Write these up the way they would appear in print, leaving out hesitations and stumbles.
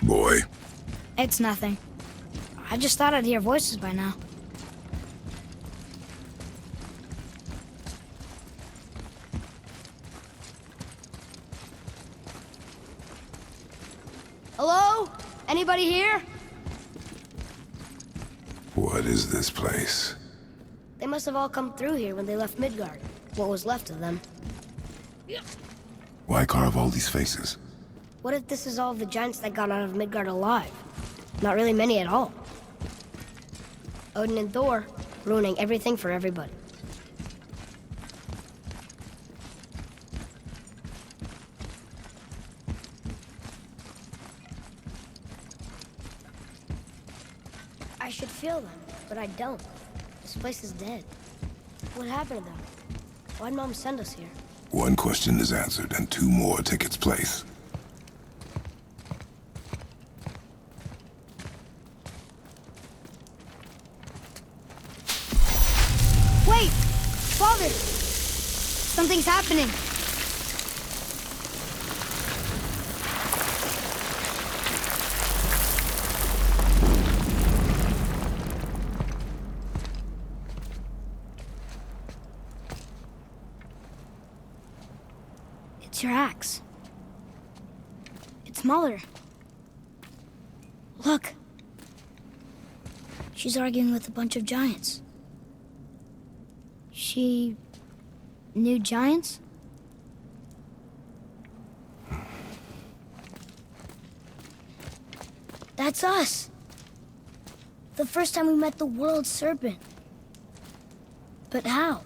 Boy. It's nothing. I just thought I'd hear voices by now. Hello? Anybody here? What is this place? They must have all come through here when they left Midgard. What was left of them. Why carve all these faces? What if this is all the giants that got out of Midgard alive? Not really many at all. Odin and Thor, ruining everything for everybody. I should feel them, but I don't. This place is dead. What happened to them? Why'd Mom send us here? One question is answered, and two more take its place. Wait! Father! Something's happening! It's your axe. It's Muller. Look. She's arguing with a bunch of giants. She knew giants? That's us. The first time we met the world serpent. But how?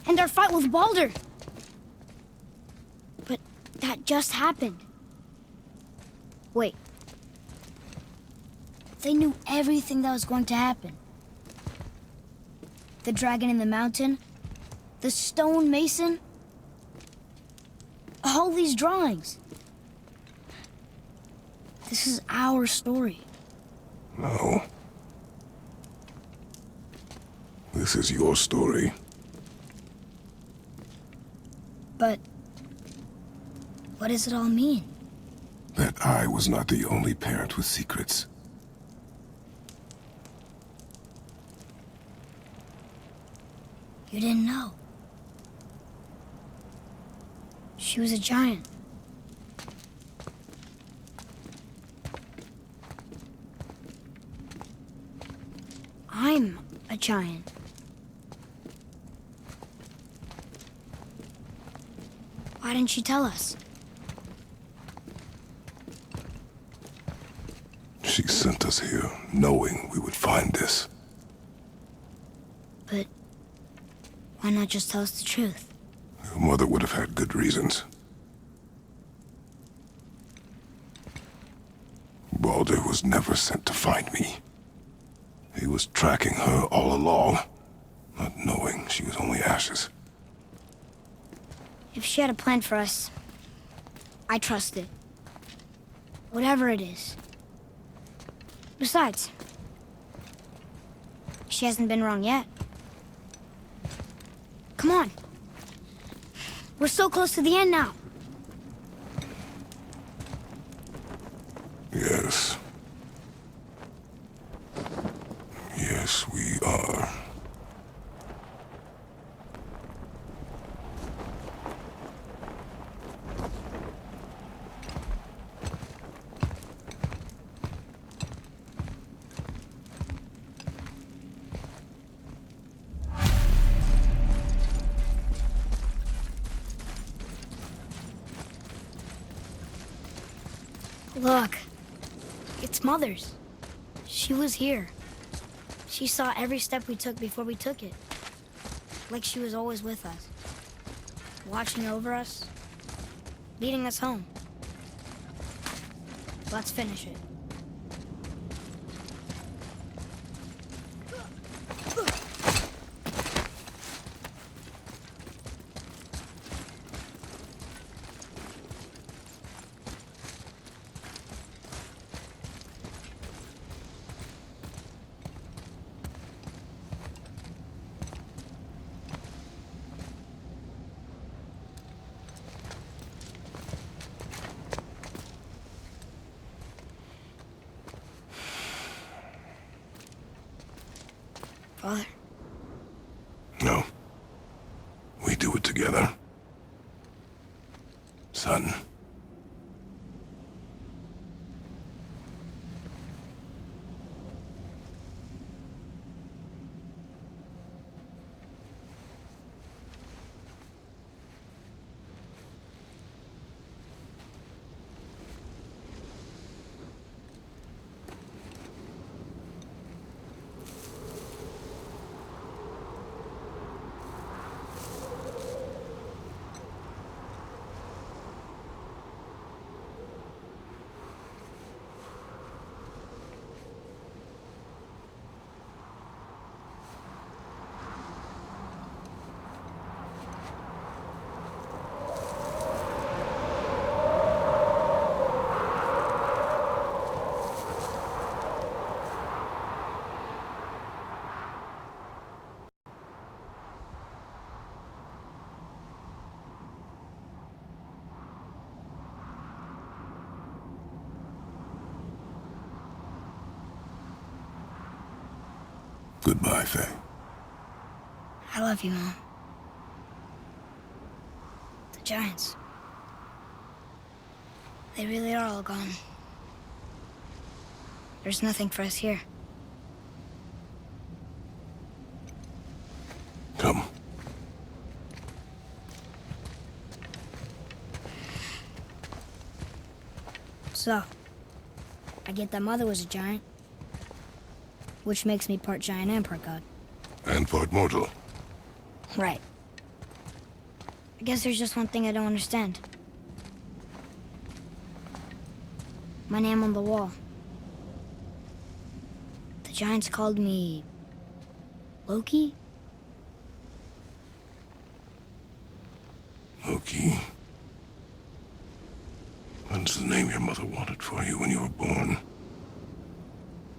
And our fight with Baldur. But that just happened. Wait. They knew everything that was going to happen. The dragon in the mountain, the stone mason, all these drawings. This is our story. No. This is your story. But what does it all mean? That I was not the only parent with secrets. You didn't know. She was a giant. I'm a giant. Why didn't she tell us? She sent us here, knowing we would find this. But why not just tell us the truth? Your mother would have had good reasons. Baldur was never sent to find me. He was tracking her all along, not knowing she was only ashes. If she had a plan for us, I trust it. Whatever it is. Besides, she hasn't been wrong yet. Come on. We're so close to the end now. Yes. Yes, we are. Look. It's Mother's. She was here. She saw every step we took before we took it. Like she was always with us. Watching over us. Leading us home. Let's finish it. Father? No. We do it together. Son. Goodbye, Faye. I love you, Mom. The Giants. They really are all gone. There's nothing for us here. Come. So, I get that Mother was a giant, which makes me part giant and part god. And part mortal. Right. I guess there's just one thing I don't understand. My name on the wall. The Giants called me... Loki? Loki. That's the name your mother wanted for you when you were born.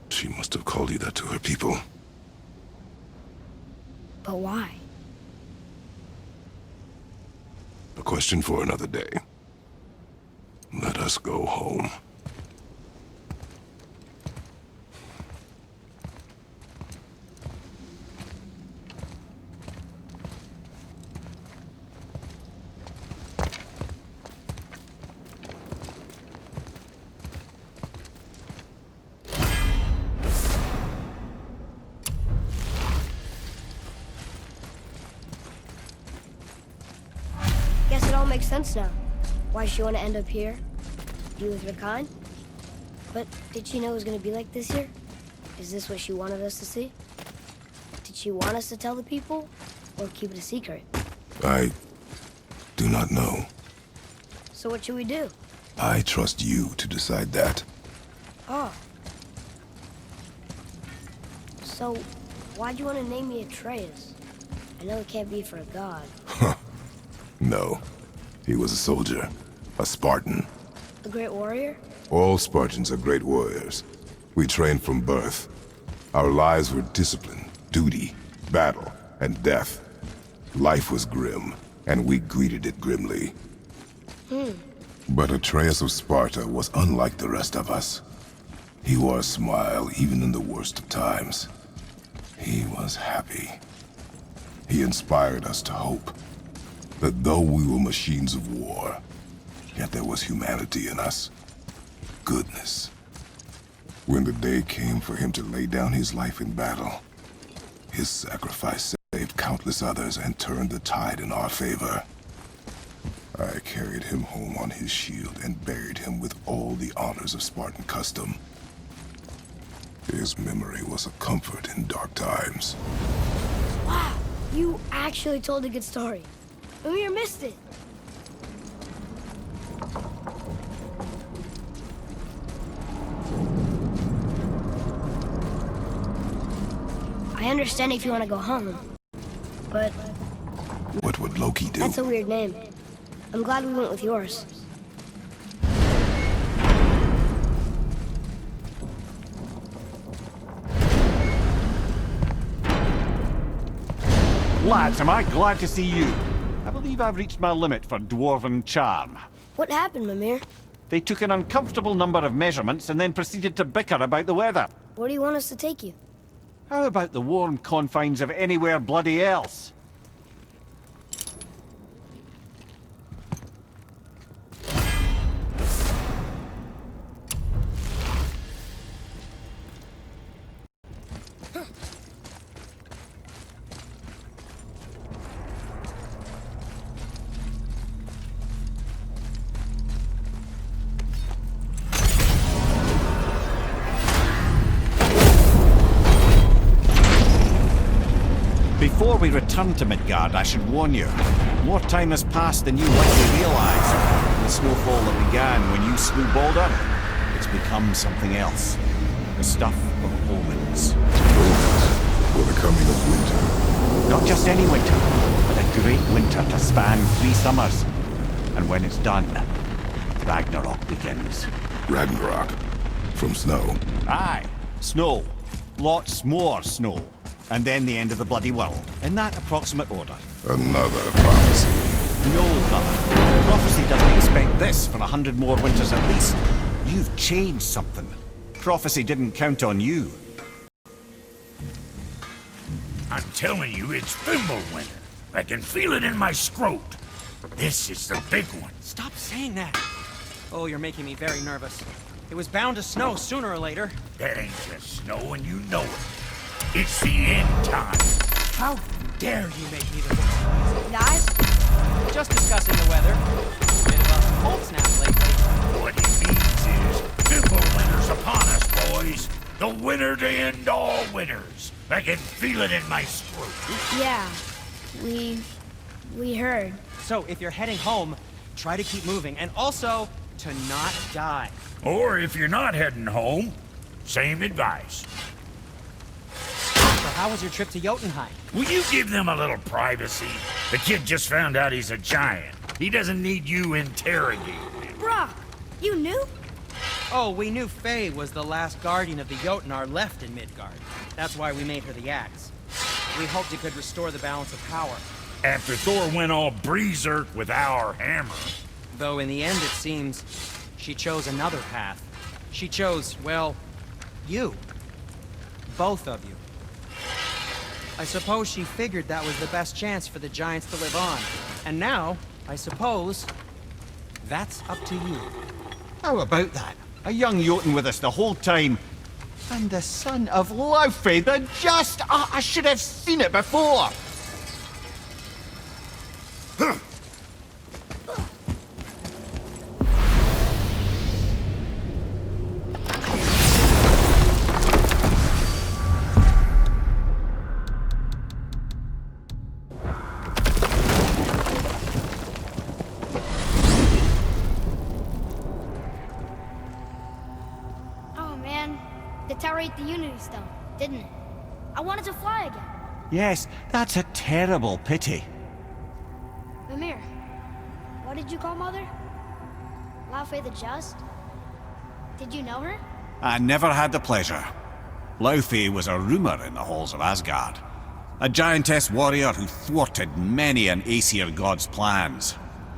She must have called you that to her people. But why? A question for another day. Let us go home. Guess it all makes sense now. Why she want to end up here? Be with her kind? But did she know it was going to be like this here? Is this what she wanted us to see? Did she want us to tell the people? Or keep it a secret? I do not know. So what should we do? I trust you to decide that. Oh. So, why'd you want to name me Atreus? I know it can't be for a god. No. He was a soldier. A Spartan. A great warrior? All Spartans are great warriors. We trained from birth. Our lives were discipline, duty, battle, and death. Life was grim, and we greeted it grimly. But Atreus of Sparta was unlike the rest of us. He wore a smile even in the worst of times. He was happy. He inspired us to hope that though we were machines of war, yet there was humanity in us. Goodness. When the day came for him to lay down his life in battle, his sacrifice saved countless others and turned the tide in our favor. I carried him home on his shield and buried him with all the honors of Spartan custom. His memory was a comfort in dark times. Wow, you actually told a good story. Amir missed it. I understand if you want to go home, but What would Loki do? that's a weird name. I'm glad we went with yours. Lads, am I glad to see you. I believe I've reached my limit for dwarven charm. What happened, Mimir? They took an uncomfortable number of measurements and then proceeded to bicker about the weather. Where do you want us to take you? How about the warm confines of anywhere bloody else? Before we return to Midgard, I should warn you. More time has passed than you likely realise. The snowfall that began when you slew Baldur, it's become something else. The stuff of omens. Omens for the coming of winter. Not just any winter, but a great winter to span 3 summers. And when it's done, Ragnarok begins. Ragnarok. From snow. Aye, snow. Lots more snow. And then the end of the bloody world, in that approximate order. Another prophecy. No, brother. Prophecy doesn't expect this for 100 more winters at least. You've changed something. Prophecy didn't count on you. I'm telling you, it's Fimbulwinter. I can feel it in my scrot. This is the big one. Stop saying that. Oh, you're making me very nervous. It was bound to snow sooner or later. That ain't just snow, and you know it. It's the end time. How dare you make me the voice? Guys, Just discussing the weather. Bit of a cold snap lately. What he means is, Fimbulwinter's upon us, boys. The winter to end all winters. I can feel it in my scrot. yeah, we heard. So if you're heading home, try to keep moving, and also to not die. Or if you're not heading home, same advice. So how was your trip to Jotunheim? Will you give them a little privacy? The kid just found out he's a giant. He doesn't need you interrogating him. Brock, you knew? Oh, we knew Faye was the last guardian of the Jotnar left in Midgard. That's why we made her the axe. We hoped it could restore the balance of power. After Thor went all berserk with our hammer. Though in the end, it seems, she chose another path. She chose, well, you. Both of you. I suppose she figured that was the best chance for the giants to live on. And now, I suppose, that's up to you. How about that? A young Jotun with us the whole time. And the son of Laufey, the just... I should have seen it before! Oh man, the tower ate the Unity Stone, didn't it? I wanted to fly again. Yes, that's a terrible pity. Mimir, what did you call Mother? Laufey the Just? Did you know her? I never had the pleasure. Laufey was a rumour in the halls of Asgard. A giantess warrior who thwarted many an Aesir god's plans.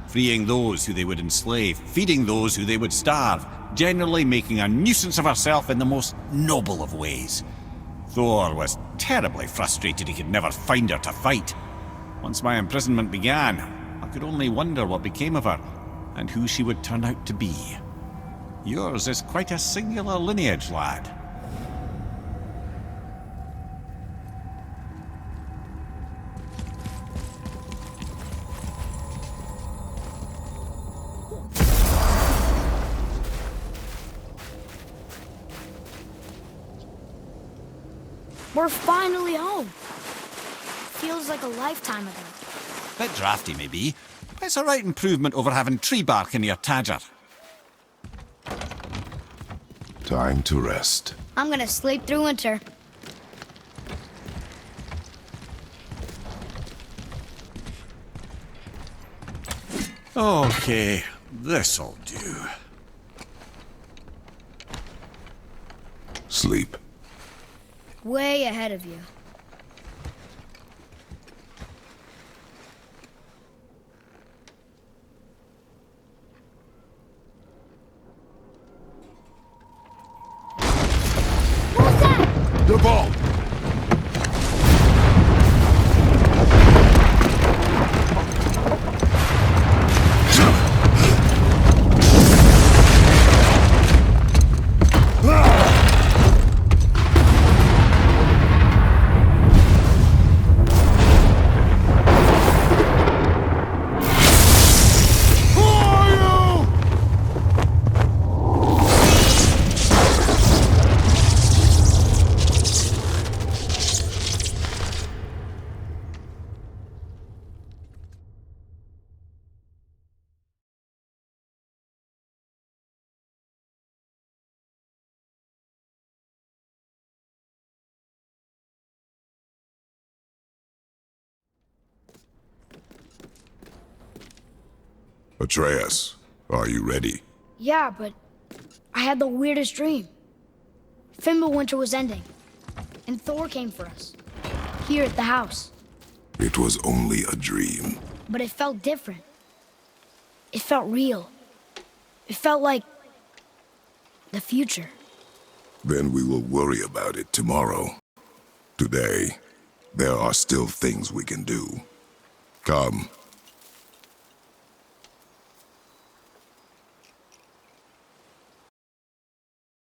Freeing those who they would enslave, feeding those who they would starve, generally making a nuisance of herself in the most noble of ways. Thor was terribly frustrated he could never find her to fight. Once my imprisonment began, I could only wonder what became of her, and who she would turn out to be. Yours is quite a singular lineage, lad. We're finally home. Feels like a lifetime ago. Bit drafty, maybe. But it's a right improvement over having tree bark in your tadger. Time to rest. I'm gonna sleep through winter. Okay, this'll do. Sleep. Way ahead of you. What was that? The ball! Atreus, are you ready? Yeah, but I had the weirdest dream. Fimbulwinter was ending, and Thor came for us. Here at the house. It was only a dream. But it felt different. It felt real. It felt like the future. Then we will worry about it tomorrow. Today, there are still things we can do. Come,